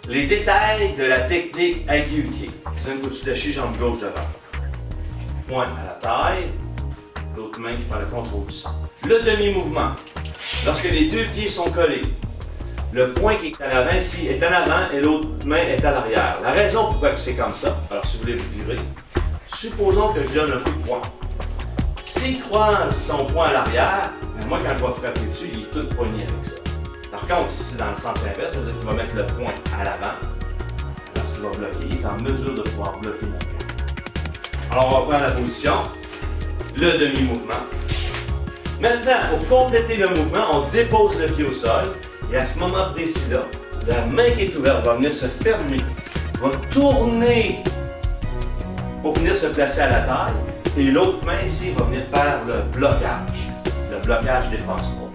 Les détails de la technique Agiuki. C'est un coup de dashi, jambe gauche devant. Point à la taille, l'autre main qui prend le contrôle du sang. Le demi-mouvement. Lorsque les deux pieds sont collés, le poing qui est en avant ici est en avant et l'autre main est à l'arrière. La raison pourquoi c'est comme ça, alors si vous voulez vous virer, supposons que je donne un coup de poing. S'il croise son poing à l'arrière, moi quand je vais frapper dessus, il est tout poigné avec ça. Par contre, si c'est dans le sens inverse, ça veut dire qu'il va mettre le poing à l'avant. Lorsqu'il va bloquer, il est en mesure de pouvoir bloquer mon poing. Alors on va prendre la position, le demi-mouvement. Maintenant, pour compléter le mouvement, on dépose le pied au sol et à ce moment précis-là, la main qui est ouverte va venir se fermer, va tourner pour venir se placer à la taille et l'autre main ici va venir faire le blocage défense-moi.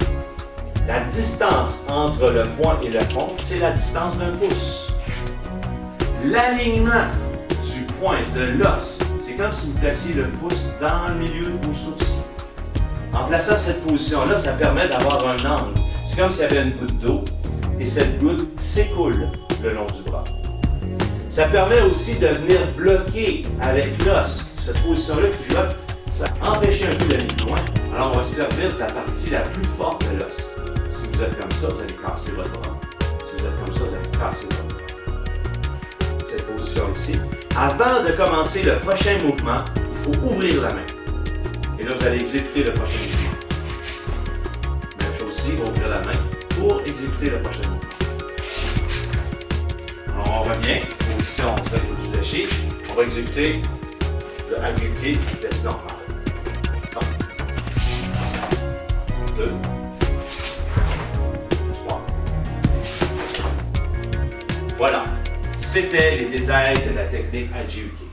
La distance entre le poing et le pompe, c'est la distance d'un pouce. L'alignement du point de l'os, c'est comme si vous placiez le pouce dans le milieu de vos sourcils. En plaçant cette position-là, ça permet d'avoir un angle. C'est comme s'il y avait une goutte d'eau et cette goutte s'écoule le long du bras. Ça permet aussi de venir bloquer avec l'os. Cette position-là qui bloque, ça empêche un peu d'aller plus loin. Alors on va se servir de la partie la plus forte de l'os. Si vous êtes comme ça, vous allez casser votre bras. Si vous êtes comme ça, vous allez casser votre bras. Cette position ici. Avant de commencer le prochain mouvement, il faut ouvrir la main. Et là, vous allez exécuter le prochain mouvement. Même chose ici, ouvrir la main pour exécuter le prochain mouvement. Alors, on revient, position celle du dashi. On va exécuter le Agiuki vitesse normale. 1, 2, 3. Voilà, c'était les détails de la technique Agiuki.